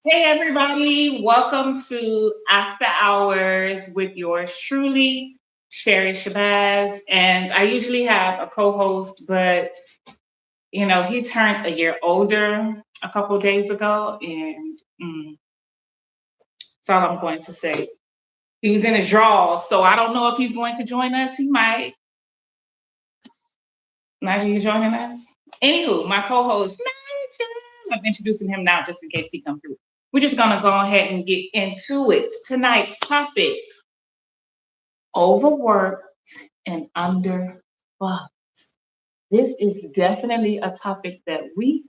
Hey everybody, welcome to After Hours with yours truly, Sherri Shabazz. And I usually have a co-host, but he turns a year older a couple days ago, and that's all I'm going to say. He was in his drawers, so I don't know if he's going to join us. He might. Nigel, you joining us? Anywho, my co-host, Nigel. I'm introducing him now just in case he comes through. We're just gonna go ahead and get into it. Tonight's topic: overworked and underfucked. This is definitely a topic that we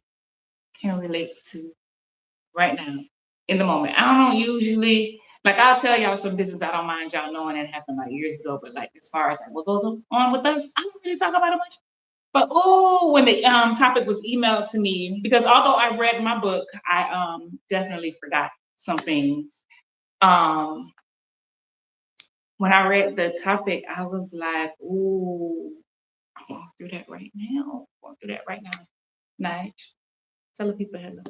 can relate to right now in the moment. I don't usually like I'll tell y'all some business I don't mind y'all knowing that happened like years ago, but like as far as like what goes on with us, I don't really talk about it much. But when the topic was emailed to me, because although I read my book, I definitely forgot some things. Um, when I read the topic, I was like, ooh, I'm going through that right now. I'm going through that right now. Nige, tell the people hello.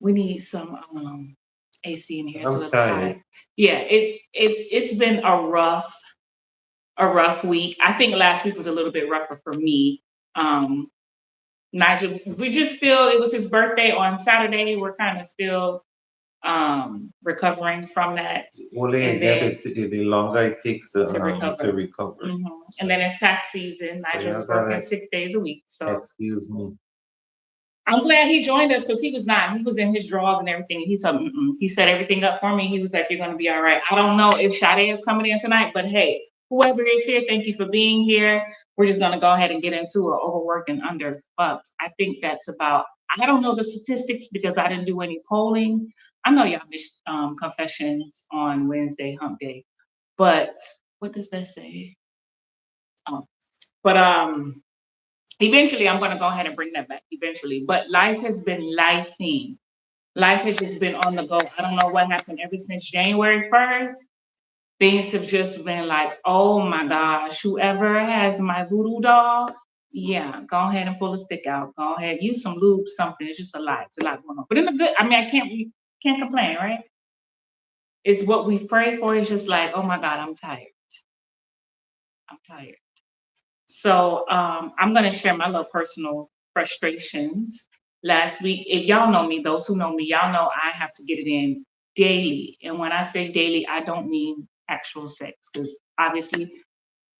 We need some AC in here. It's a little hot. Yeah, it's been a rough week. I think last week was a little bit rougher for me. Nigel, we just still, it was his birthday on Saturday. We're kind of still recovering from that. The longer it takes to recover. to recover. So, and then it's tax season. Nigel's working 6 days a week. So excuse me. I'm glad he joined us because he was not. He was in his drawers and everything. And he told me, he set everything up for me. He was like, "You're going to be all right." I don't know if Sade is coming in tonight, but hey, whoever is here, thank you for being here. We're just going to go ahead and get into it. Overworked and underfucked. I think that's about. I don't know the statistics because I didn't do any polling. I know y'all missed confessions on Wednesday, Hump Day, but what does that say? Oh, but eventually, I'm going to go ahead and bring that back eventually. But life has been lifing. Life has just been on the go. I don't know what happened ever since January 1st. Things have just been like, oh my gosh, whoever has my voodoo doll, yeah, go ahead and pull a stick out. Go ahead, use some lube, something. It's just a lot. It's a lot going on. But in the good, I mean, we can't complain, right? It's what we pray for. It's just like, oh my God, I'm tired. I'm tired. So I'm going to share my little personal frustrations. Last week, if y'all know me, those who know me, y'all know I have to get it in daily. And when I say daily, I don't mean actual sex because obviously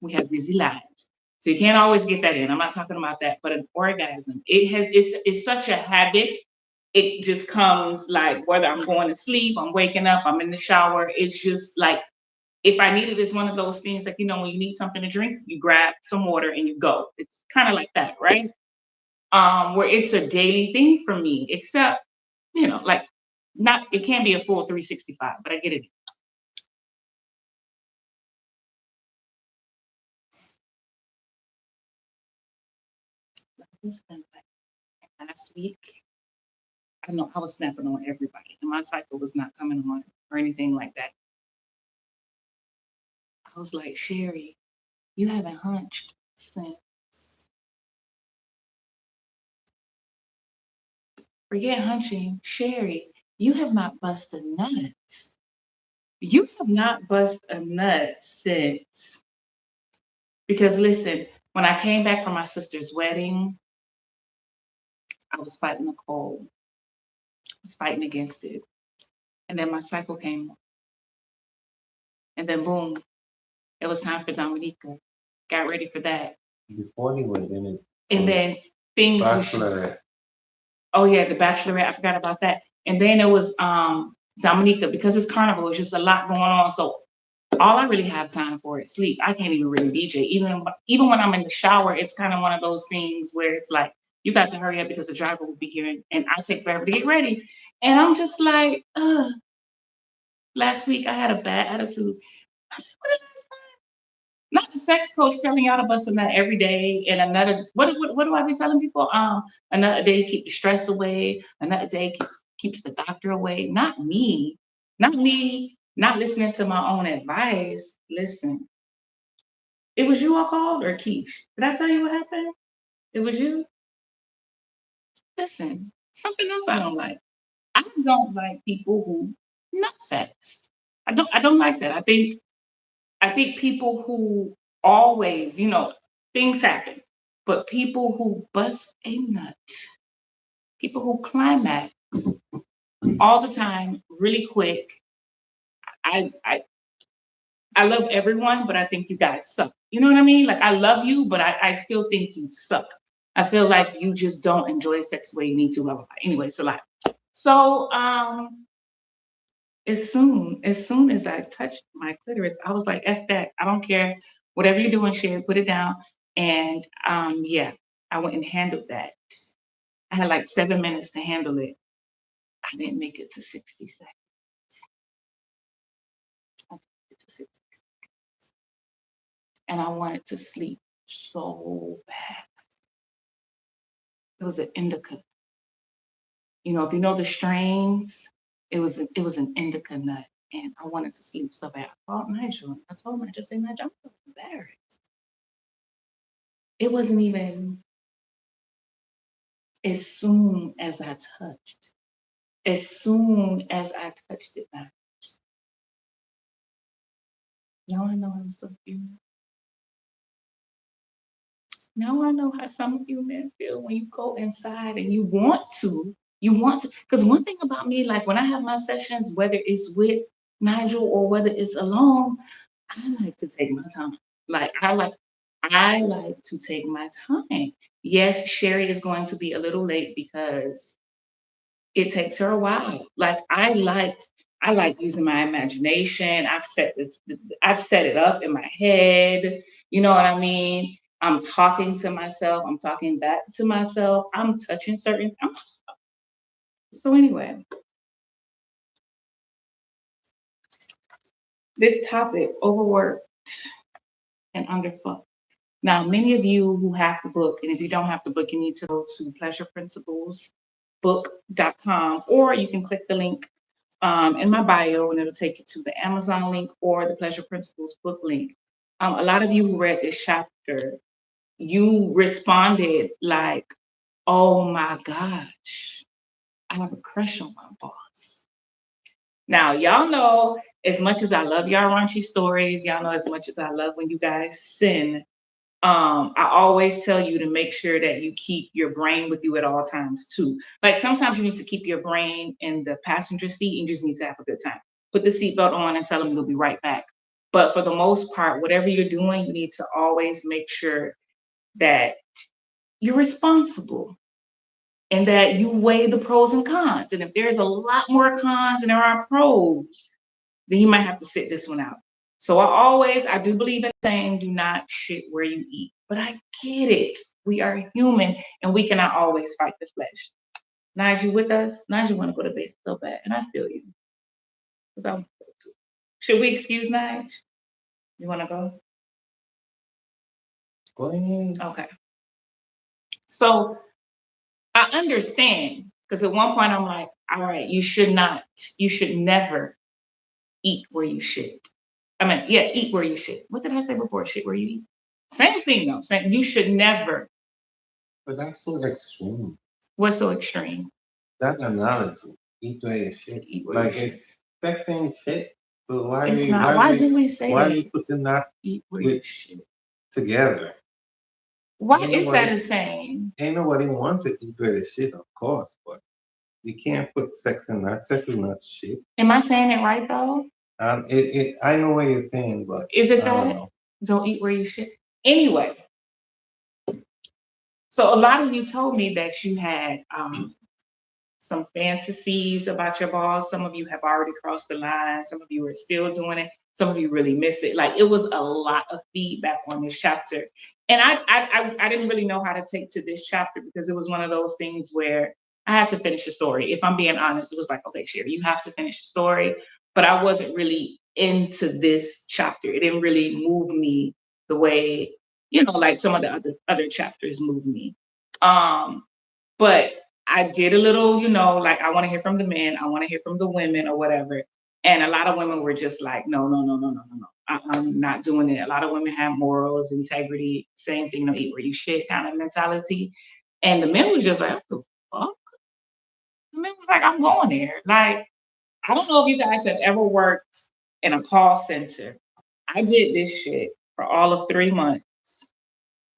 we have busy lives. So you can't always get that in. I'm not talking about that, but an orgasm. It's such a habit. It just comes like whether I'm going to sleep, I'm waking up, I'm in the shower. It's just like if I need it, it's one of those things like, when you need something to drink, you grab some water and you go. It's kind of like that, right? Where it's a daily thing for me, except, like not, it can't be a full 365, but I get it. Last week, I know I was snapping on everybody and my cycle was not coming on or anything like that. I was like, Sherri, you haven't hunched since. Forget hunching. Sherri, you have not busted nuts. You have not bust a nut since. Because listen, when I came back from my sister's wedding, I was fighting a cold. I was fighting against it. And then my cycle came on. And then boom, it was time for Dominica. Got ready for that. Before the wedding, and then things bachelorette. Oh yeah, the bachelorette. I forgot about that. And then it was Dominica, because it's carnival, it's just a lot going on. So all I really have time for is sleep. I can't even really DJ. Even when I'm in the shower, it's kind of one of those things where it's like, you got to hurry up because the driver will be here and I take forever to get ready. And I'm just like, last week I had a bad attitude. I said, what is this? Not the sex coach telling y'all to bust a nut every day, and another what do I be telling people? Another day keep the stress away, another day keeps the doctor away. Not me, not listening to my own advice. Listen, it was you I called or Keish. Did I tell you what happened? It was you. Listen, Something else I don't like. I don't like people who nut fast. I don't like that. I think people who always, things happen, but people who bust a nut, people who climax all the time, really quick. I I I love everyone, but I think you guys suck. You know what I mean? Like I love you, but I still think you suck. I feel like you just don't enjoy sex the way you need to. Blah, blah, blah. Anyway, it's a lot. So as soon as I touched my clitoris, I was like, F that. I don't care. Whatever you're doing, Sherri, put it down. And yeah, I went and handled that. I had like 7 minutes to handle it. I didn't make it to 60 seconds. I didn't make it to 60 seconds. And I wanted to sleep so bad. It was an indica. If you know the strains, it was an indica nut. And I wanted to sleep so bad. I called Nigel. I told him, I just said, Nigel, I'm so embarrassed. It wasn't even as soon as I touched. As soon as I touched it, now I know how some of you. Now I know how some of you men feel when you go inside and you want to. Because one thing about me, like when I have my sessions, whether it's with Nigel or whether it's alone, I like to take my time. Like I like to take my time. Yes, Sherri is going to be a little late because it takes her a while. Like I like using my imagination. I've set it up in my head. You know what I mean? I'm talking to myself. I'm talking back to myself. I'm touching certain. So anyway, this topic, overworked and underfucked. Now, many of you who have the book, and if you don't have the book, you need to go to pleasureprinciplesbook.com, or you can click the link in my bio and it'll take you to the Amazon link or the Pleasure Principles book link. A lot of you who read this chapter, you responded like, oh my gosh, I have a crush on my boss. Now, y'all know as much as I love y'all raunchy stories, y'all know as much as I love when you guys sin. I always tell you to make sure that you keep your brain with you at all times too. Like sometimes you need to keep your brain in the passenger seat and you just need to have a good time. Put the seatbelt on and tell them you'll be right back. But for the most part, whatever you're doing, you need to always make sure that you're responsible and that you weigh the pros and cons. And if there's a lot more cons than there are pros, then you might have to sit this one out. So I do believe in saying do not shit where you eat. But I get it. We are human and we cannot always fight the flesh. Nigel, you with us? Nigel want to go to bed so bad. And I feel you. Should we excuse Nigel? You want to go? Go ahead. Okay. So I understand because at one point I'm like, all right, you should never eat where you shit. I mean, yeah, eat where you shit. What did I say before? Shit where you eat. Same thing though. Saying you should never. But that's so extreme. What's so extreme? That analogy, eat where you shit. Eat where Like you shit. it's sex ain't shit. So why It's we not. Why do we say why that? we putting that Eat where you shit. together? Why is that a saying? Ain't nobody want to eat where they shit, of course, but you can't put sex in that. Sex is not shit. Am I saying it right though? I know what you're saying, but is it I that? don't know. Don't eat where you shit. Anyway, so a lot of you told me that you had some fantasies about your boss. Some of you have already crossed the line. Some of you are still doing it. Some of you really miss it. Like it was a lot of feedback on this chapter. And I didn't really know how to take to this chapter because it was one of those things where I had to finish the story. If I'm being honest, it was like, okay, Sherri, you have to finish the story. But I wasn't really into this chapter. It didn't really move me the way, like some of the other chapters move me. But I did a little, like I want to hear from the men, I want to hear from the women or whatever. And a lot of women were just like, no, no, no, no, no, no, no. I'm not doing it. A lot of women have morals, integrity, same thing, eat where you shit kind of mentality. And the men was just like, what the fuck? And it was like, I'm going there. Like, I don't know if you guys have ever worked in a call center. I did this shit for all of 3 months.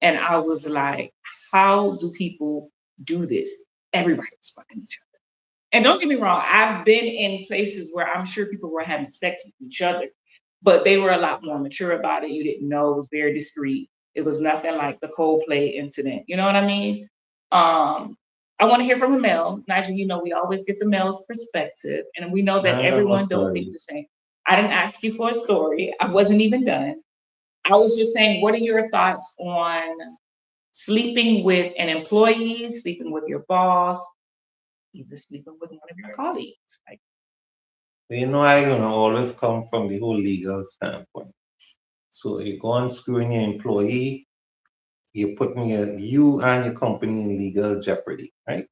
And I was like, how do people do this? Everybody was fucking each other. And don't get me wrong, I've been in places where I'm sure people were having sex with each other, but they were a lot more mature about it. You didn't know, it was very discreet. It was nothing like the Coldplay incident. You know what I mean? I want to hear from a male. Nigel, you know, we always get the male's perspective, and we know that I got no everyone don't think story. the same. I didn't ask you for a story. I wasn't even done. I was just saying, what are your thoughts on sleeping with an employee, sleeping with your boss, either sleeping with one of your colleagues? Like, You know, I gonna always come from the whole legal standpoint. So you go and screwing your employee, you're putting you and your company in legal jeopardy, right?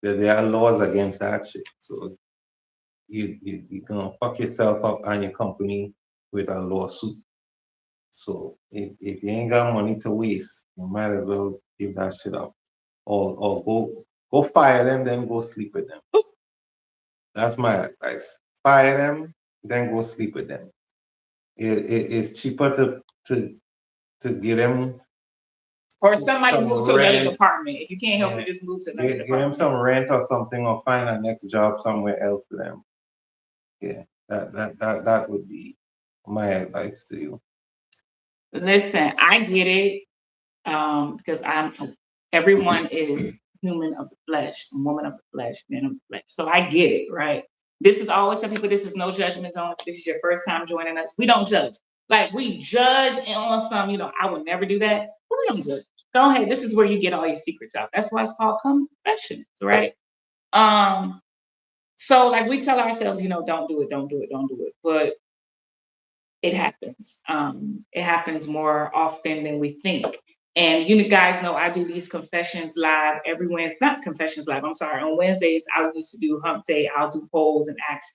There are laws against that shit. So you're gonna fuck yourself up and your company with a lawsuit. So if you ain't got money to waste, you might as well give that shit up. Or go fire them, then go sleep with them. That's my advice. Fire them, then go sleep with them. It's cheaper to get them or somebody some move to another rent. department. If you can't help Yeah, it, just move to another get them department. some rent or something, or find a next job somewhere else for them. Yeah, that would be my advice to you. Listen, I get it, because everyone is human of the flesh, woman of the flesh, man of the flesh. So I get it, right? This is always some people, this is no judgment zone. If this is your first time joining us, we don't judge. Like, we judge on some, you know, I would never do that, but we don't judge. Go ahead. This is where you get all your secrets out. That's why it's called confessions, right? So like we tell ourselves, you know, don't do it, don't do it, don't do it. But it happens. It happens more often than we think. And you guys know I do these confessions live every Wednesday, not confessions live, I'm sorry. On Wednesdays, I used to do hump day. I'll do polls and ask,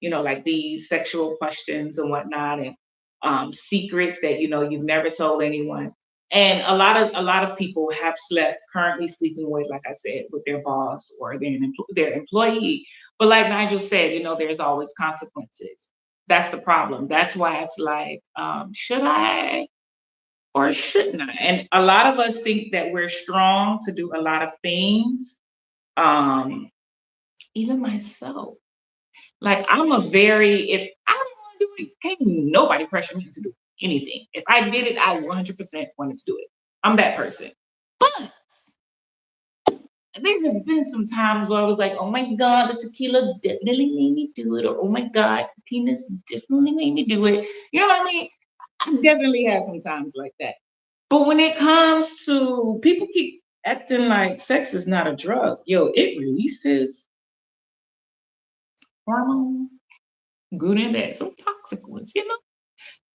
you know, like these sexual questions and whatnot, and secrets that, you know, you've never told anyone. And a lot of people have slept, currently sleeping with, like I said, with their boss or their employee. But like Nigel said, you know, there's always consequences. That's the problem. That's why it's like, should I or shouldn't I? And a lot of us think that we're strong to do a lot of things. Um, Even myself. Like, if I don't want to do it, can't nobody pressure me to do anything. If I did it, I 100% wanted to do it. I'm that person. But there has been some times where I was like, oh my God, the tequila definitely made me do it. Or, oh my God, penis definitely made me do it. You know what I mean? I definitely had some times like that. But when it comes to people keep acting like sex is not a drug, yo, it releases hormones, good and bad, some toxic ones, you know,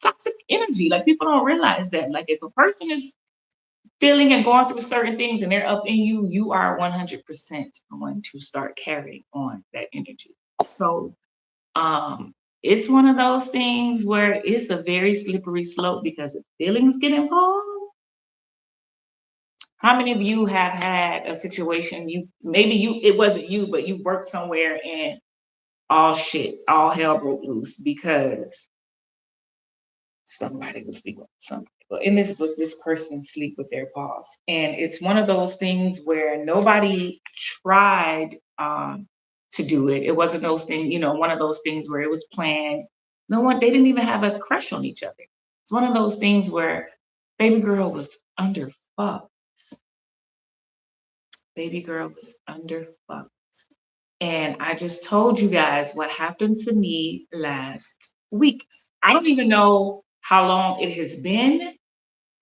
toxic energy. Like, people don't realize that. Like, if a person is feeling and going through certain things and they're up in you, you are 100% going to start carrying on that energy. So it's one of those things where it's a very slippery slope, because if feelings get involved, how many of you have had a situation, it wasn't you, but you worked somewhere and all hell broke loose because somebody was sleeping with somebody. Well, in this book, this person sleep with their boss. And it's one of those things where nobody tried to do it. It wasn't those things, you know, one of those things where it was planned. They didn't even have a crush on each other. It's one of those things where baby girl was underfucked. Baby girl was underfucked. And I just told you guys what happened to me last week. I don't even know how long it has been.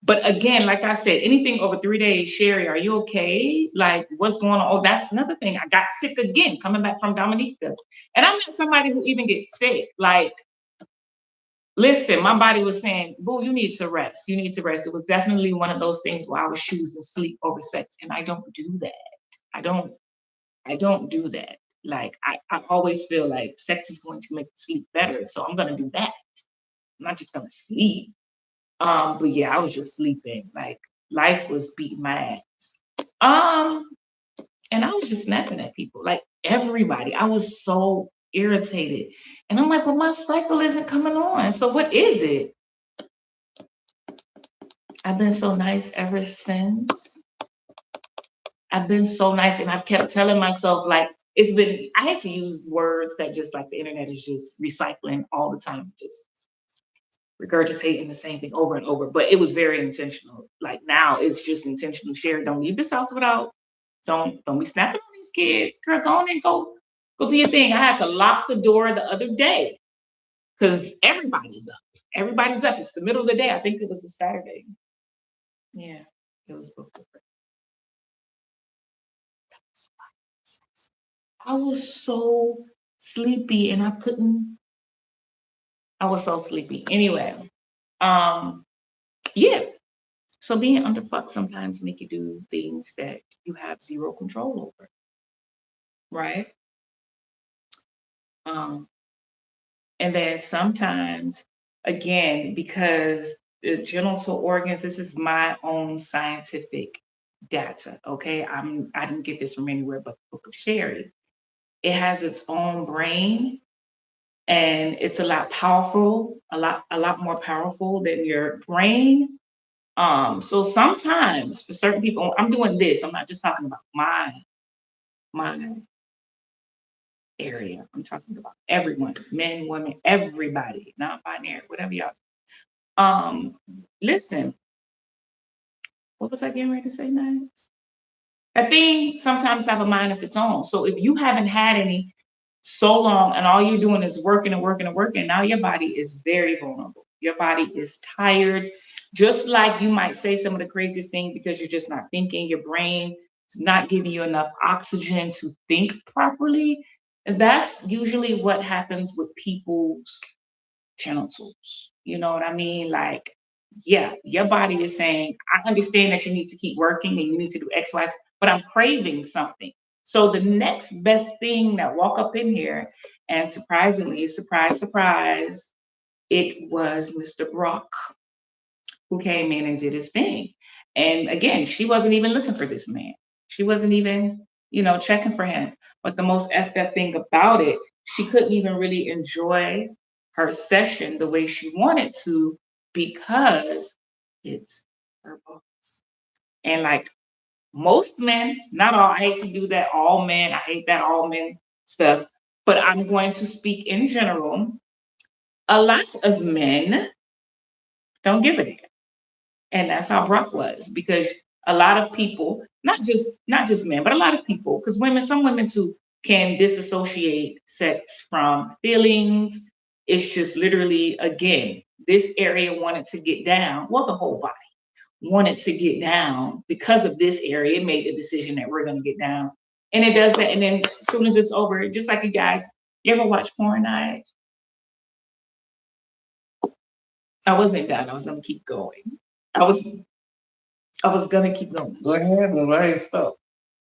But again, like I said, anything over 3 days, Sherri, are you okay? Like, what's going on? Oh, that's another thing. I got sick again coming back from Dominica. And I'm not somebody who even gets sick. Like, listen, my body was saying, boo, you need to rest. You need to rest. It was definitely one of those things where I was choosing sleep over sex. And I don't do that. I don't do that. Like, I always feel like sex is going to make me sleep better. So I'm gonna do that. I'm not just gonna sleep. But yeah, I was just sleeping. Like, life was beating my ass. And I was just snapping at people, like everybody. I was so irritated. And I'm like, well, my cycle isn't coming on. So what is it? I've been so nice ever since. I've been so nice. And I've kept telling myself, like, it's been, I had to use words that just like the internet is just recycling all the time, just regurgitating the same thing over and over. But it was very intentional. Like now it's just intentional. Sherri, don't leave this house without, don't be snapping on these kids. Girl, go on and go do your thing. I had to lock the door the other day because everybody's up. Everybody's up. It's the middle of the day. I think it was a Saturday. Yeah, it was before. I was so sleepy and I was so sleepy. Anyway, yeah. So being underfucked sometimes make you do things that you have zero control over, right? Um, and then sometimes, again, because the genital organs, this is my own scientific data, okay? I didn't get this from anywhere but the book of Sherri. It has its own brain and it's a lot powerful, a lot more powerful than your brain. So sometimes for certain people, I'm doing this. I'm not just talking about my area. I'm talking about everyone, men, women, everybody, not binary, whatever y'all. Listen, what was I getting ready to say next? A thing sometimes have a mind of its own. So if you haven't had any so long and all you're doing is working and working and working, now your body is very vulnerable. Your body is tired. Just like you might say some of the craziest things because you're just not thinking, your brain is not giving you enough oxygen to think properly. And that's usually what happens with people's genitals. You know what I mean? Like, yeah, your body is saying, I understand that you need to keep working and you need to do X, Y, but I'm craving something. So the next best thing that walk up in here, and surprisingly, surprise, surprise, it was Mr. Brock who came in and did his thing. And again, she wasn't even looking for this man. She wasn't even, checking for him. But the most effed up thing about it, she couldn't even really enjoy her session the way she wanted to because it's her boss. And like most men, not all, I hate to do that, all men, I hate that all men stuff, but I'm going to speak in general. A lot of men don't give a damn. And that's how Brock was, because a lot of people, not just men, but a lot of people, because some women too can disassociate sex from feelings. It's just literally, again, this area wanted to get down. Well, the whole body wanted to get down because of this area. It made the decision that we're going to get down. And it does that. And then as soon as it's over, just like you guys, you ever watch porn nights? I wasn't done. I was going to keep going. I was gonna keep going. Go ahead, right, stop.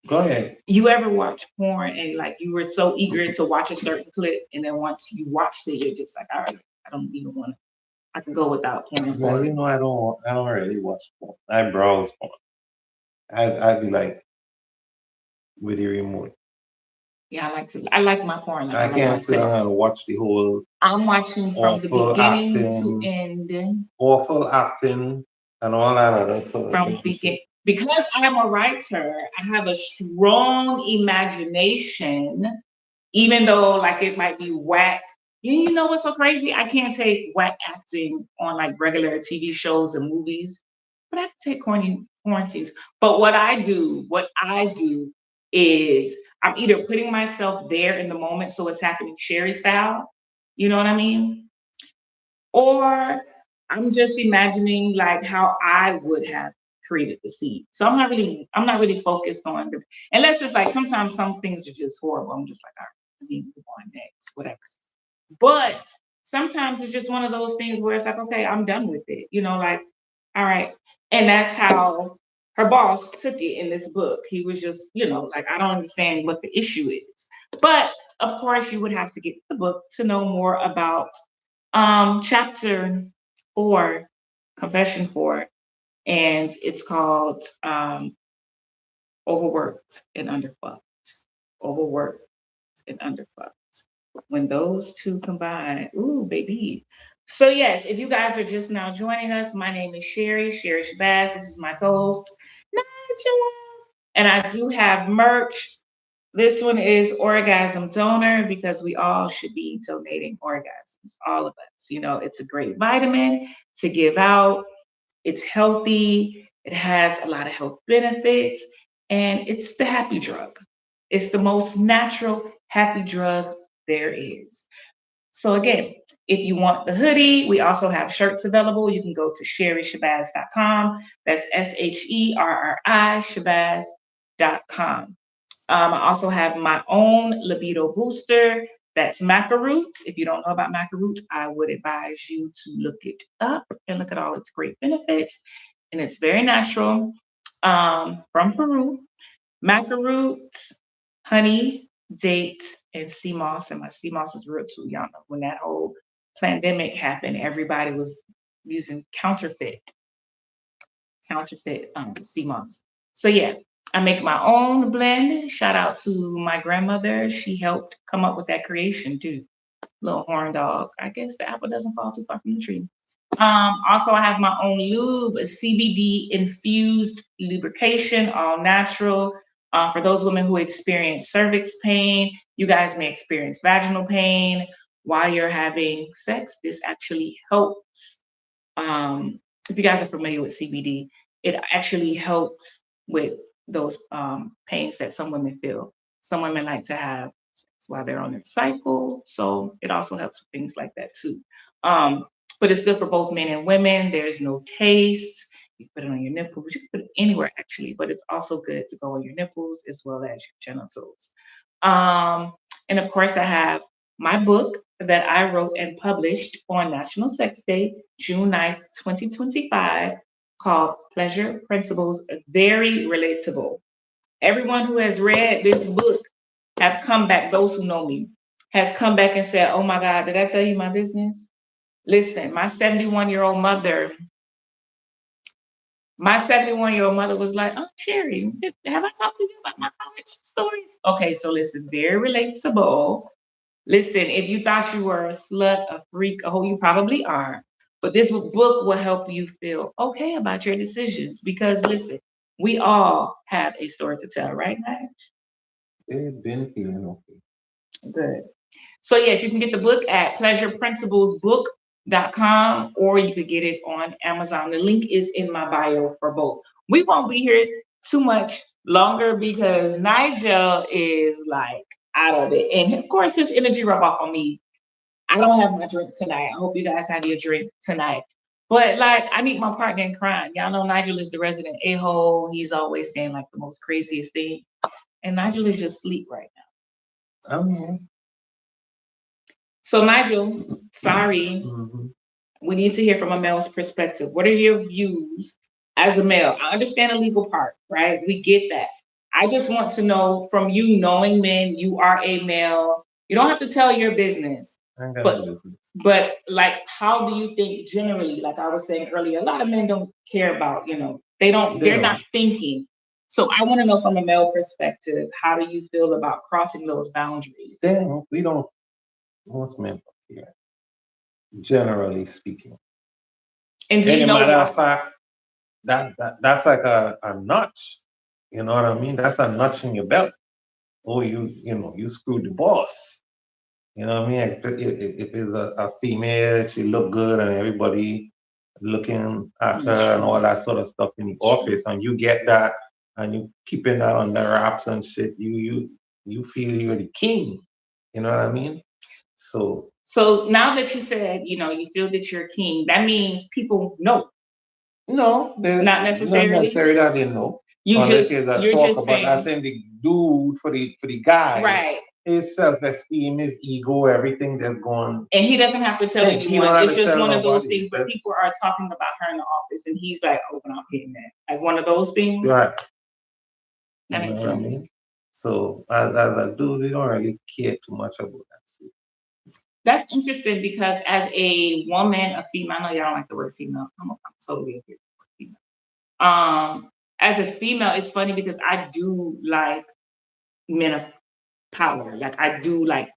Go ahead. You ever watch porn and like you were so eager to watch a certain clip, and then once you watched it, you're just like, all right, I don't even want to. I can go without porn. Yeah, I don't really watch porn. I browse porn. I'd be like with the remote. Yeah, I like my porn. I can't sit down and watch the whole. I'm watching from the beginning to end. Awful acting and all that other stuff. From beginning. Because I'm a writer, I have a strong imagination, even though like it might be whack. You know what's so crazy? I can't take whack acting on like regular TV shows and movies, but I can take corny porn scenes. But what I do is I'm either putting myself there in the moment so it's happening Sherri style, you know what I mean? Or I'm just imagining like how I would have created the scene. So I'm not really focused on the, unless it's like sometimes some things are just horrible. I'm just like, all right, I need to move on next, whatever. But sometimes it's just one of those things where it's like, okay, I'm done with it. Like, all right. And that's how her boss took it in this book. He was just, like, I don't understand what the issue is. But of course, you would have to get the book to know more about chapter 4, confession 4, and it's called Overworked and Underfucked. overworked and underfucked. When those two combine, ooh, baby. So yes, if you guys are just now joining us, my name is Sherri Shabazz. This is my co-host, Nigel. And I do have merch. This one is Orgasm Donor because we all should be donating orgasms, all of us. You know, it's a great vitamin to give out. It's healthy. It has a lot of health benefits, and it's the happy drug. It's the most natural happy drug there is. So again, if you want the hoodie, we also have shirts available. You can go to sherrishabazz.com. That's Sherri, Shabazz.com. I also have my own libido booster. That's Macaroots. If you don't know about Macaroots, I would advise you to look it up and look at all its great benefits. And it's very natural, from Peru. Macaroots, honey, dates, and sea moss. And my sea moss is real too. Y'all know when that whole pandemic happened, everybody was using counterfeit sea moss. So yeah, I make my own blend. Shout out to my grandmother. She helped come up with that creation too. Little horn dog. I guess the apple doesn't fall too far from the tree. Also, I have my own lube, a CBD infused lubrication, all natural. For those women who experience cervix pain, you guys may experience vaginal pain while you're having sex. This actually helps. If you guys are familiar with CBD, it actually helps with those pains that some women feel. Some women like to have sex while they're on their cycle, so it also helps with things like that too. But it's good for both men and women. There's no taste. You can put it on your nipples. You can put it anywhere actually, but it's also good to go on your nipples as well as your genitals. And of course, I have my book that I wrote and published on National Sex Day, June 9th, 2025, called Pleasure Principles, Very Relatable. Everyone who has read this book have come back, those who know me, has come back and said, oh my God, did I tell you my business? Listen, my 71-year-old mother was like, oh, Sherri, have I talked to you about my college stories? Okay, so listen, very relatable. Listen, if you thought you were a slut, a freak, a hoe, you probably are. But this book will help you feel okay about your decisions because listen, we all have a story to tell, right, Nige? They've been feeling okay. Good. So yes, you can get the book at pleasureprinciplesbook.com or you could get it on Amazon. The link is in my bio for both. We won't be here too much longer because Nigel is like out of it. And of course, his energy rub off on me. I don't have my drink tonight. I hope you guys have your drink tonight. But like, I need my partner in crime. Y'all know Nigel is the resident a-hole. He's always saying like the most craziest thing. And Nigel is just asleep right now. I'm here. So Nigel, sorry, we need to hear from a male's perspective. What are your views as a male? I understand the legal part, right? We get that. I just want to know from you, knowing men, you are a male. You don't have to tell your business, but like, how do you think generally? Like I was saying earlier, a lot of men don't care about, they're not thinking. So I want to know from a male perspective, how do you feel about crossing those boundaries? Then we don't. Most men don't care, generally speaking. And do you know matter of fact, that's like a notch. You know what I mean? That's a notch in your belt. Oh, you screwed the boss. You know what I mean? If it's a female, she look good and everybody looking at her and all that sort of stuff in the office, and you get that and you keeping that on the wraps and shit, you feel you're the king. You know what I mean? So now that you said, you feel that you're king, that means people know. No, not necessarily. Not necessarily that they know. You're just saying. I think the dude for the guy, right? His self-esteem, his ego, everything that's going. And he doesn't have to tell anyone. It's just one of those things where people are talking about her in the office, and he's like, "Oh, I'm hitting that." Like one of those things. Right. That makes sense. I mean? So as a dude, they don't really care too much about that. That's interesting because as a woman, a female, I know y'all don't like the word female. I'm totally agree with female. As a female, it's funny because I do like men of power. Like I do like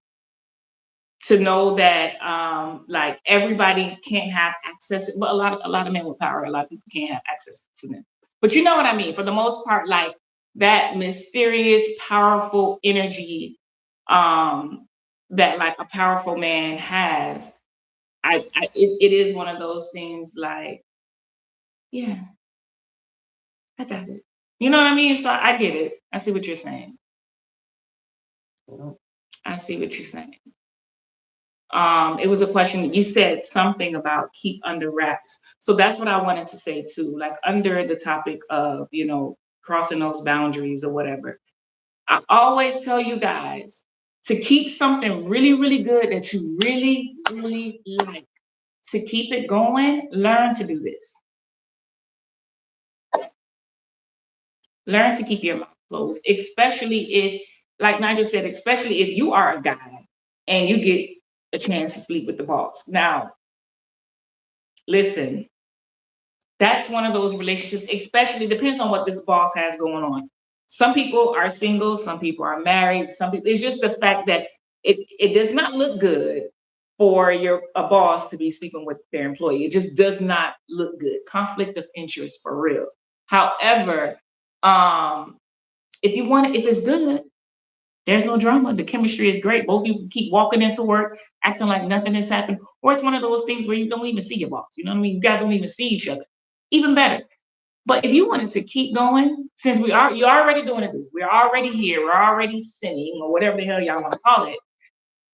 to know that like everybody can't have access, but a lot of men with power, a lot of people can't have access to them. But you know what I mean? For the most part, like that mysterious, powerful energy that like a powerful man has, it is one of those things like, yeah, I got it. You know what I mean? So I get it. I see what you're saying. I see what you're saying. It was a question, you said something about keep under wraps. So that's what I wanted to say too, like under the topic of, you know, crossing those boundaries or whatever. I always tell you guys to keep something really, really good that you really, really like. To keep it going, learn to do this. Learn to keep your mouth closed, especially if, like Nigel said, especially if you are a guy and you get a chance to sleep with the boss. Now, listen, that's one of those relationships, especially depends on what this boss has going on. Some people are single, some people are married, some people, it's just the fact that it does not look good for a boss to be sleeping with their employee. It just does not look good. Conflict of interest for real. However, if it's good, there's no drama. The chemistry is great. Both of you can keep walking into work, acting like nothing has happened. Or it's one of those things where you don't even see your boss. You know what I mean? You guys don't even see each other. Even better. But if you wanted to keep going, since you're already doing it, we're already here, we're already sinning, or whatever the hell y'all want to call it,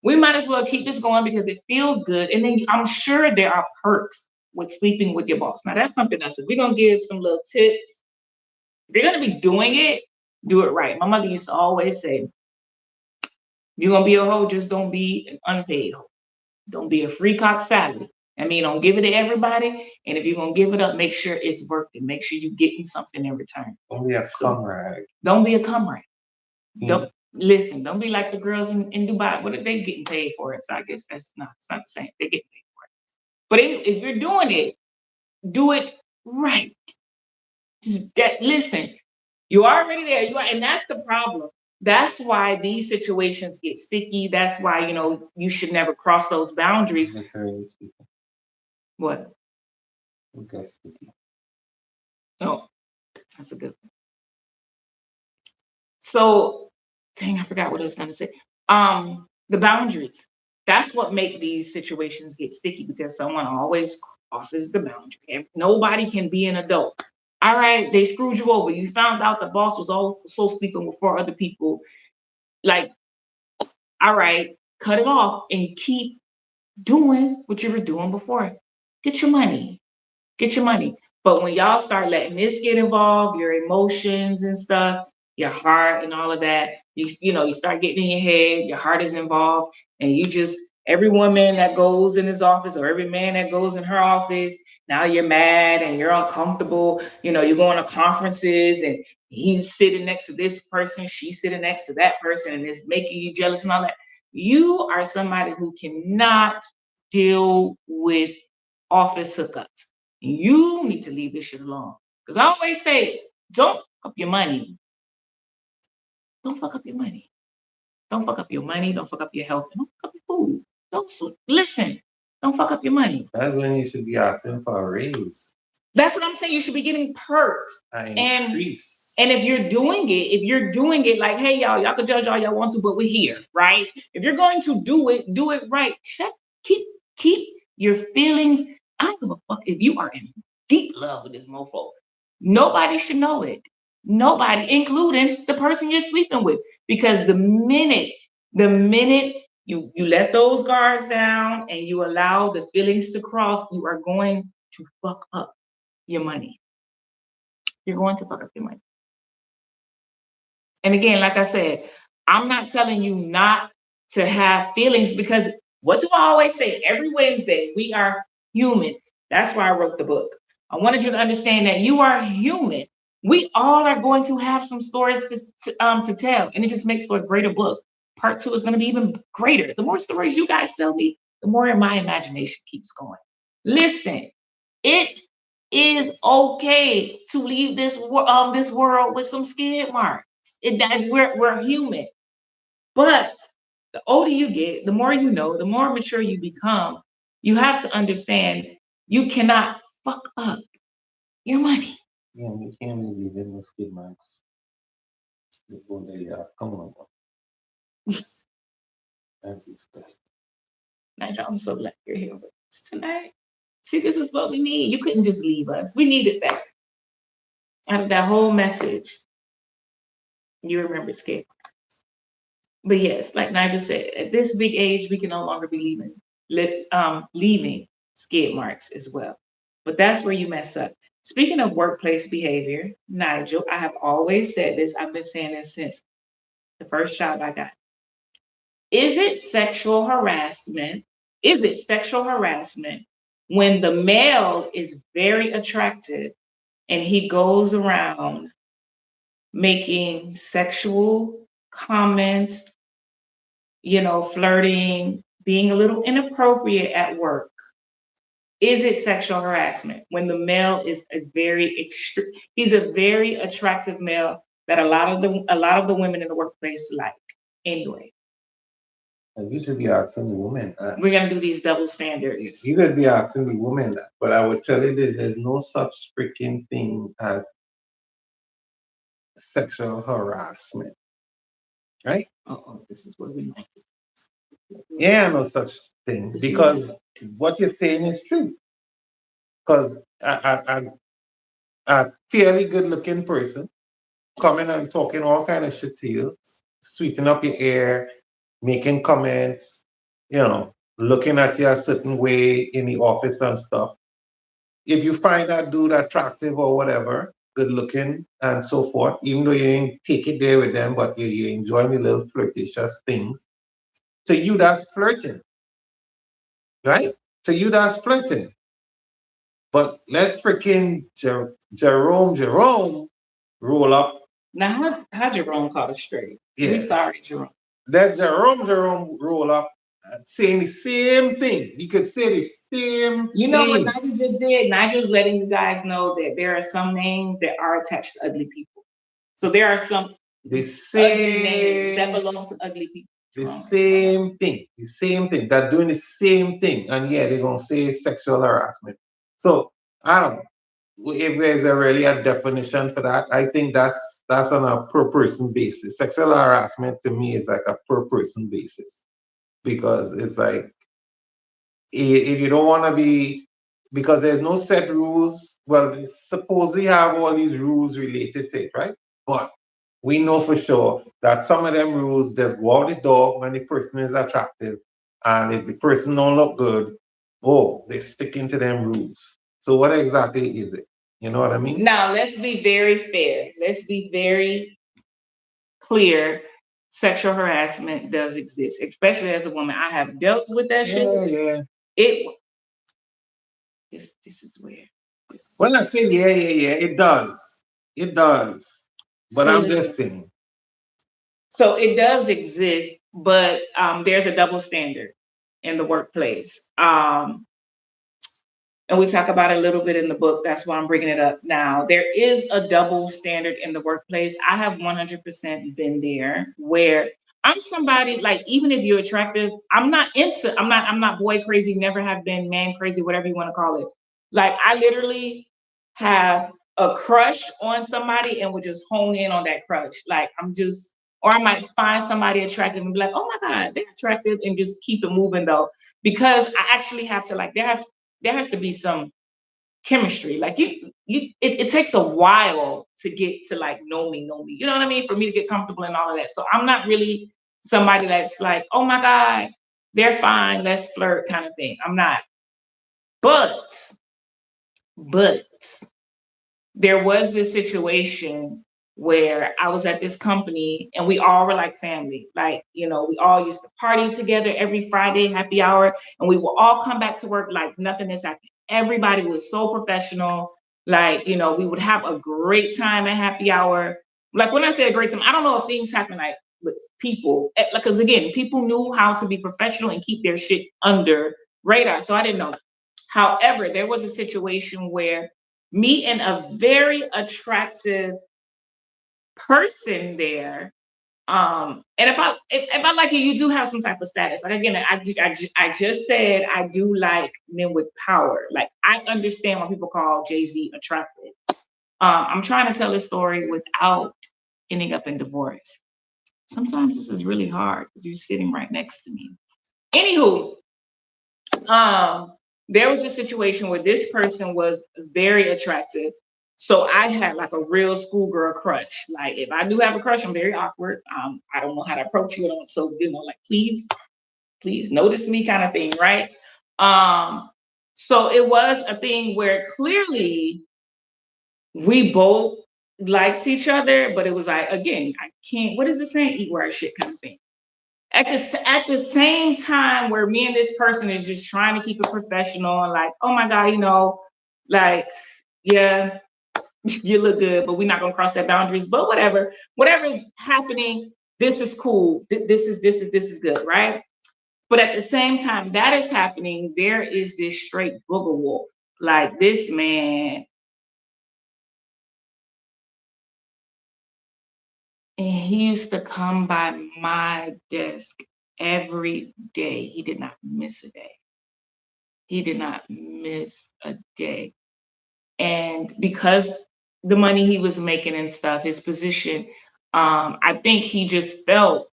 we might as well keep this going because it feels good. And then I'm sure there are perks with sleeping with your boss. Now that's something else. We're gonna give some little tips. If you're gonna be doing it, do it right. My mother used to always say, you're gonna be a hoe, just don't be an unpaid hoe. Don't be a free cock salad. I mean, don't give it to everybody. And if you're gonna give it up, make sure it's worth it. Make sure you're getting something in return. Don't be a cum rag. Don't be a cum rag. Don't listen, don't be like the girls in Dubai. What are they getting paid for it? So I guess it's not the same. They get paid for it. But if you're doing it, do it right. Listen, you're already there. And that's the problem. That's why these situations get sticky. That's why, you know, you should never cross those boundaries. What? Okay, sticky. Oh, that's a good one. So, dang, I forgot what I was going to say. The boundaries. That's what make these situations get sticky because someone always crosses the boundary. Nobody can be an adult. All right, they screwed you over. You found out the boss was also sleeping with 4 other people. Like, all right, cut it off and keep doing what you were doing before. Get your money. Get your money. But when y'all start letting this get involved, your emotions and stuff, your heart and all of that, you know, you start getting in your head, your heart is involved, and you just, every woman that goes in his office or every man that goes in her office, now you're mad and you're uncomfortable. You know, you're going to conferences and he's sitting next to this person, she's sitting next to that person, and it's making you jealous and all that. You are somebody who cannot deal with office hookups. You need to leave this shit alone. Because I always say, don't fuck up your money. Don't fuck up your money. Don't fuck up your money. Don't fuck up your health. Don't fuck up your food. Listen. Don't fuck up your money. That's when you should be asking for a raise. That's what I'm saying. You should be getting perks. And if you're doing it like, hey, y'all can judge all y'all want to, but we're here, right? If you're going to do it right. Keep your feelings. I don't give a fuck if you are in deep love with this mofo. Nobody should know it. Nobody, including the person you're sleeping with. Because the minute you let those guards down and you allow the feelings to cross, you are going to fuck up your money. You're going to fuck up your money. And again, like I said, I'm not telling you not to have feelings because what do I always say? Every Wednesday, we are human. That's why I wrote the book. I wanted you to understand that you are human. We all are going to have some stories to tell, and it just makes for a greater book. Part 2 is going to be even greater. The more stories you guys tell me, the more my imagination keeps going. Listen, it is okay to leave this world with some skid marks. We're human. But the older you get, the more you know, the more mature you become, you have to understand you cannot fuck up your money. Yeah, you can't be leaving no skid marks. The older you are, come on. That's disgusting. Nigel, I'm so glad you're here with us tonight. See, this is what we need. You couldn't just leave us. We needed that. Out of that whole message, you remember skid. But yes, like Nigel said, at this big age, we can no longer be leaving skid marks as well. But that's where you mess up. Speaking of workplace behavior, Nigel, I have always said this. I've been saying this since the first job I got. Is it sexual harassment? Is it sexual harassment when the male is very attractive and he goes around making sexual comments, flirting, being a little inappropriate at work? Is it sexual harassment when the male is he's a very attractive male that a lot of the women in the workplace like anyway? And you should be asking the woman that. We're gonna do these double standards. You could be asking the woman that, but I would tell you this: there's no such freaking thing as sexual harassment, right? Oh, this is what we like. Yeah, no such thing, because what you're saying is true. Because a fairly good-looking person coming and talking all kind of shit to you, sweeten up your ear, making comments, looking at you a certain way in the office and stuff. If you find that dude attractive or whatever, good looking and so forth, even though you ain't take it there with them, but you enjoy the little flirtatious things, to you that's flirting, right? To you that's flirting. But let freaking Jerome roll up. Now, how Jerome caught us straight? Yeah. We sorry, Jerome. Let Jerome roll up saying the same thing. You could say the same You know thing. what Nigel just did? Nigel's letting you guys know that there are some names that are attached to ugly people. So there are some ugly names that belong to ugly people. The same thing. The same thing. They're doing the same thing. And yeah, they're going to say sexual harassment. So, I don't know. If there's really a definition for that, I think that's on a per person basis. Sexual harassment to me is like a per person basis, because it's like, if you don't want to be, because there's no set rules. Well, they supposedly have all these rules related to it, right? But we know for sure that some of them rules just go out the door when the person is attractive, and if the person don't look good, they stick into them rules. So what exactly is it? You know what I mean? Now, let's be very fair. Let's be very clear. Sexual harassment does exist, especially as a woman. I have dealt with that shit. Yeah. This is weird. When I say yeah, it does. It does. But so I'm just saying. So it does exist, but there's a double standard in the workplace. And we talk about it a little bit in the book. That's why I'm bringing it up now. There is a double standard in the workplace. I have 100% been there, where I'm somebody, like, even if you're attractive, I'm not boy crazy, never have been, man crazy, whatever you want to call it. Like, I literally have a crush on somebody and would just hone in on that crush. Like, or I might find somebody attractive and be like, oh my God, they're attractive, and just keep it moving though. Because I actually have to, like, there has to be some chemistry. Like, it takes a while to get to, like, know me. You know what I mean? For me to get comfortable and all of that. So I'm not really somebody that's like, oh my God, they're fine, let's flirt kind of thing. I'm not. But there was this situation where I was at this company and we all were like family. Like, we all used to party together every Friday, happy hour, and we would all come back to work like nothing has happened. Everybody was so professional. Like, we would have a great time at happy hour. Like, when I say a great time, I don't know if things happen like with people, because again, people knew how to be professional and keep their shit under radar. So I didn't know. However, there was a situation where me and a very attractive person there And if I like you, you do have some type of status. Like again, I just said I do like men with power. Like I understand what people call Jay-Z attractive. I'm trying to tell this story without ending up in divorce. Sometimes this is really hard because you're sitting right next to me. Anywho, there was a situation where this person was very attractive. So I had like a real schoolgirl crush. Like if I do have a crush, I'm very awkward. I don't know how to approach you. So like please notice me kind of thing, right? So it was a thing where clearly we both liked each other, but it was like, again, I can't, what is the saying? Eat where I shit kind of thing. At the same time where me and this person is just trying to keep it professional and like, oh my God, like, yeah, you look good, but we're not gonna cross that boundaries. But whatever is happening, this is cool. This is good, right? But at the same time that is happening, there is this straight booger wolf. Like this man, and he used to come by my desk every day. He did not miss a day. He did not miss a day. And because the money he was making and stuff, his position, I think he felt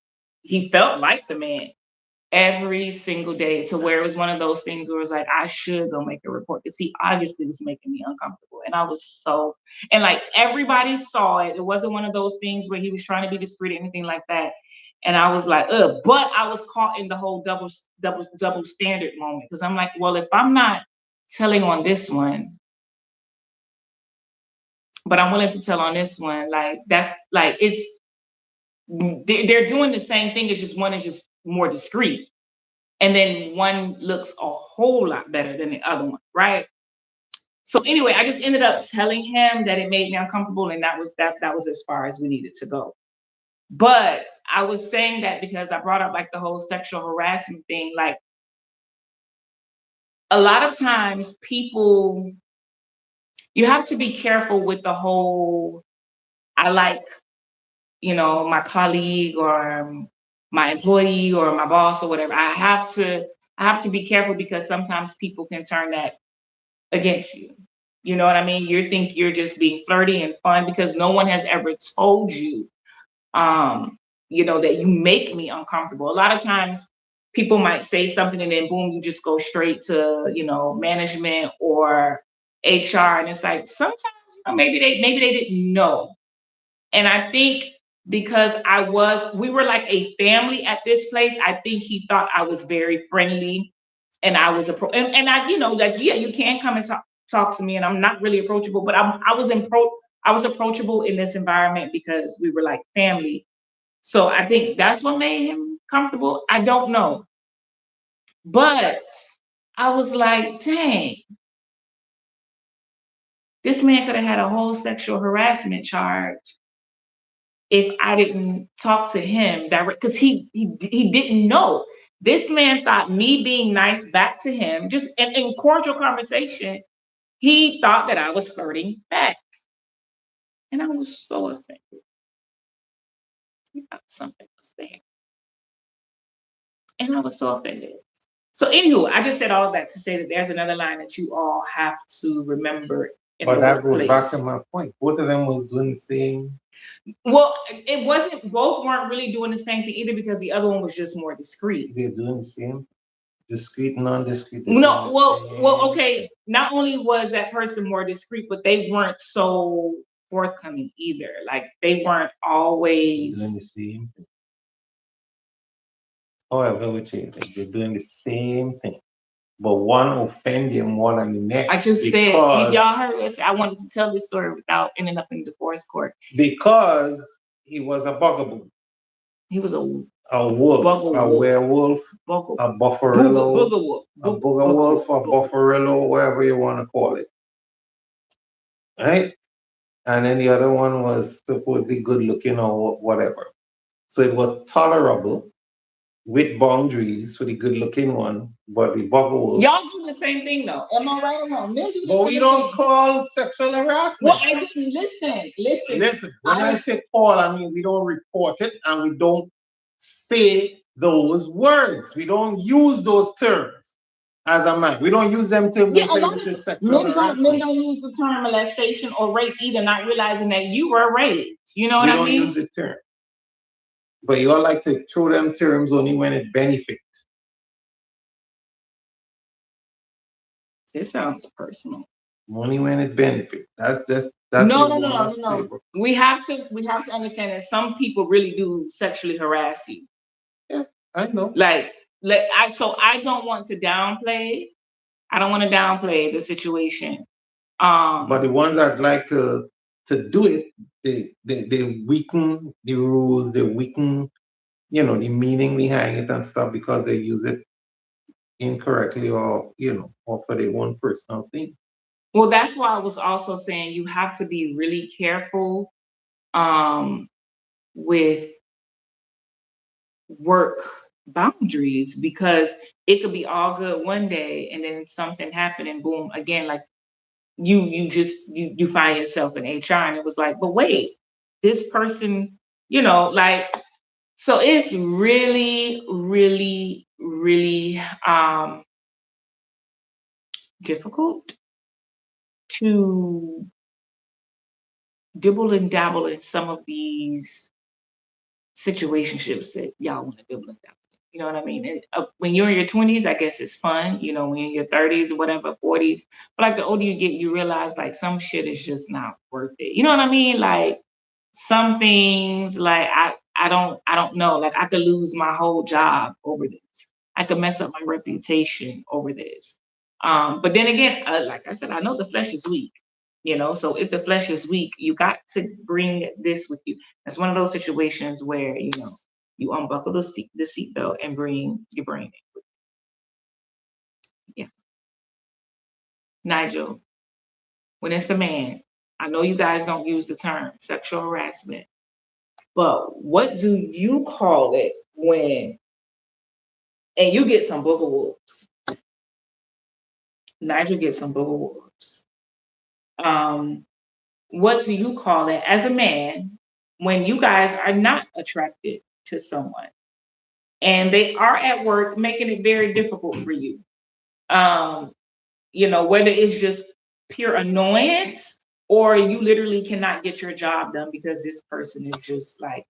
like the man every single day, to where it was one of those things where it was like, I should go make a report because he obviously was making me uncomfortable. And I was and like everybody saw it. It wasn't one of those things where he was trying to be discreet or anything like that. And I was like, ugh, but I was caught in the whole double standard moment. Because I'm like, well, if I'm not telling on this one, but I'm willing to tell on this one, like that's like they're doing the same thing. It's just one is just more discreet. And then one looks a whole lot better than the other one, right? So anyway, I just ended up telling him that it made me uncomfortable, and that was as far as we needed to go. But I was saying that because I brought up like the whole sexual harassment thing. Like a lot of times people, you have to be careful with the whole, I like, my colleague or my employee or my boss or whatever. I have to be careful because sometimes people can turn that against you. You know what I mean? You think you're just being flirty and fun because no one has ever told you, that you make me uncomfortable. A lot of times people might say something and then boom, you just go straight to, management or HR. And it's like, sometimes, maybe they didn't know. And I think because we were like a family at this place, I think he thought I was very friendly and I was and I, like, yeah, you can come and talk to me, and I'm not really approachable, but I was approachable in this environment because we were like family. So I think that's what made him comfortable. I don't know. But I was like, dang, this man could have had a whole sexual harassment charge if I didn't talk to him direct, because he didn't know. This man thought me being nice back to him, just in cordial conversation, he thought that I was flirting back. And I was so offended. He thought something was there. And I was so offended. So anywho, I just said all that to say that there's another line that you all have to remember in But the that goes workplace. back to my point. Both of them was doing the same. Well, it wasn't, both weren't really doing the same thing either, because the other one was just more discreet. They're doing the same. Discreet, non-discreet. No, well, okay. Not only was that person more discreet, but they weren't so forthcoming either. Like they weren't always doing the same thing. However, they're doing the same thing, but one offend you more than the next. I just said, y'all heard this. I wanted to tell this story without ending up in divorce court. Because he was a bugaboo. He was a wolf, a werewolf, a bufferillo, a booger wolf, a bufferillo, whatever you want to call it. Right? And then the other one was supposedly good looking or whatever. So it was tolerable, with boundaries for the good-looking one, but the buggle. Y'all do the same thing though. Am I right or wrong? Men do the But same we don't thing. call sexual harassment. Well, I didn't listen. Listen. When I say call, I mean we don't report it and we don't say those words. We don't use those terms as a man. We don't use them terms. Yeah, a lot of men don't use the term molestation or rape either, not realizing that you were raped. You know what I mean? We don't use the term. But you all like to throw them terms only when it benefits. It sounds personal. Only when it benefits. That's no. We have to understand that some people really do sexually harass you. Yeah, I know. I don't want to downplay. I don't want to downplay the situation. But the ones that like to do it, they weaken the rules, they weaken, the meaning behind it and stuff because they use it incorrectly or for their own personal thing. Well, that's why I was also saying you have to be really careful with work boundaries, because it could be all good one day and then something happened and boom, again, like you find yourself in HR and it was like, but wait, this person, so it's really, really, really difficult to dibble and dabble in some of these situationships that y'all want to dibble and dabble in. You know what I mean? And when you're in your 20s, I guess it's fun. When you're in your 30s or whatever, 40s. But like the older you get, you realize like some shit is just not worth it. You know what I mean? Like some things, like I don't know. Like I could lose my whole job over this. I could mess up my reputation over this. But then again, like I said, I know the flesh is weak. So if the flesh is weak, you got to bring this with you. That's one of those situations where you unbuckle the seatbelt and bring your brain in with you. Yeah. Nigel, when it's a man, I know you guys don't use the term sexual harassment, but what do you call it when, and you get some booger wolves? Nigel gets some booger wolves. What do you call it as a man when you guys are not attracted to someone and they are at work making it very difficult for you? Whether it's just pure annoyance or you literally cannot get your job done because this person is just like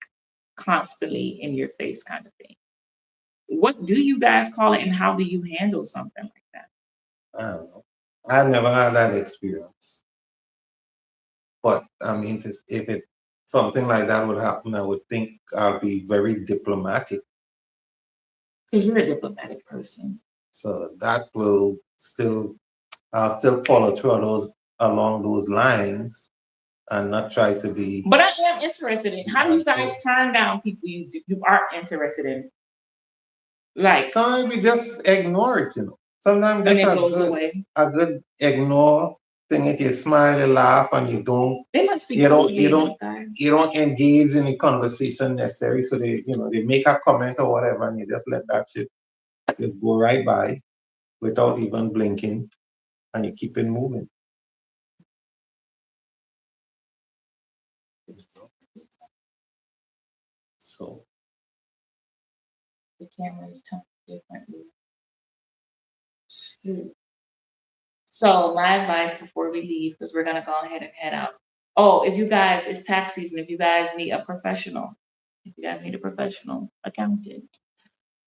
constantly in your face kind of thing. What do you guys call it and how do you handle something like that? I don't know. I've never had that experience. But I mean, if something like that would happen, I would think I'll be very diplomatic. Because you're a diplomatic person. So that will I'll still follow through along those lines and not try to be. But I am interested in how do you guys turn down people you are interested in? Like sometimes we just ignore it, Sometimes just a good ignore thing. If you smile and laugh and you don't, they must be you don't engage in the conversation necessary. So they make a comment or whatever, and you just let that shit just go right by without even blinking, and you keep it moving. So the camera is turned differently. So my advice before we leave, because we're gonna go ahead and head out. Oh, if you guys, it's tax season. If you guys need a professional accountant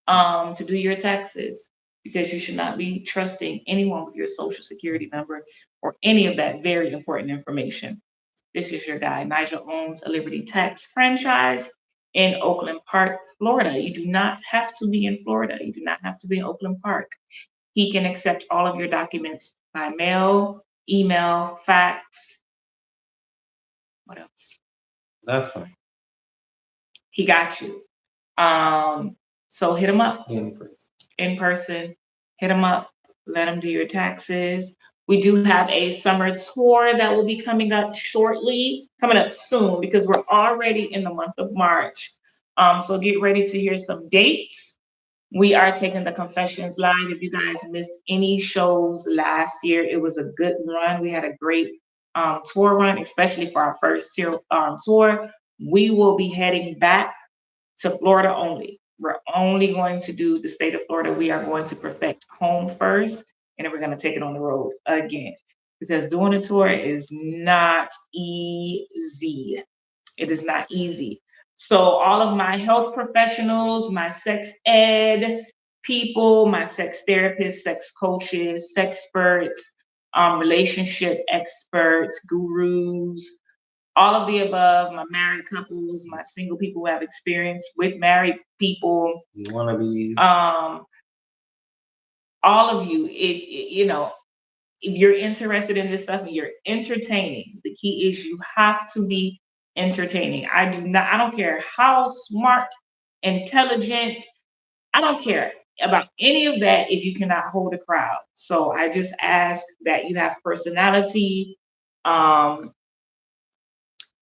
to do your taxes, because you should not be trusting anyone with your social security number or any of that very important information. This is your guy. Nigel owns a Liberty Tax franchise in Oakland Park, Florida. You do not have to be in Florida. You do not have to be in Oakland Park. He can accept all of your documents by mail, email, fax. What else? That's fine. He got you. So hit him up. In person. Hit him up. Let him do your taxes. We do have a summer tour that will be coming up soon, because we're already in the month of March. So get ready to hear some dates. We are taking the Confessions live. If you guys missed any shows last year, it was a good run. We had a great tour run, especially for our first tour. We will be heading back to Florida only. We're only going to do the state of Florida. We are going to perfect home first, and then we're going to take it on the road again. Because doing a tour is not easy. It is not easy. So all of my health professionals, my sex ed people, my sex therapists, sex coaches, sexperts, relationship experts, gurus, all of the above, my married couples, my single people who have experience with married people, You want to be all of you, you know, if you're interested in this stuff and you're entertaining, the key is you have to be entertaining. I don't care how smart, intelligent, I don't care about any of that if you cannot hold a crowd. So I just ask that you have personality.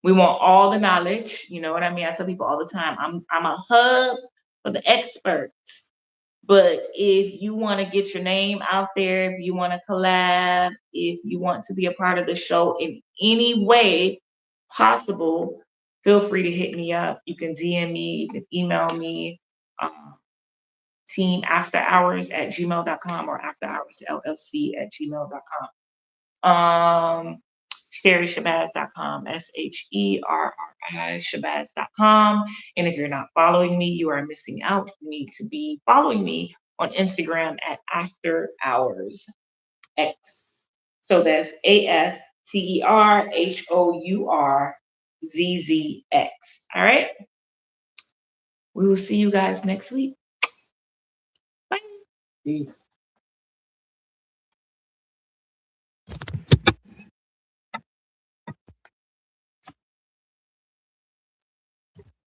We want all the knowledge. You know what I mean? I tell people all the time, I'm a hub for the experts. But if you want to get your name out there, if you want to collab, if you want to be a part of the show in any way possible, feel free to hit me up. You can DM me, you can email me, teamafterhours@gmail.com or afterhoursllc@gmail.com. Sherri.Shabazz.com, SHERRI Shabazz.com. And if you're not following me, you are missing out. You need to be following me on Instagram at AfterHourz X. So that's AfterHourzZZX. All right. We will see you guys next week. Bye. peace.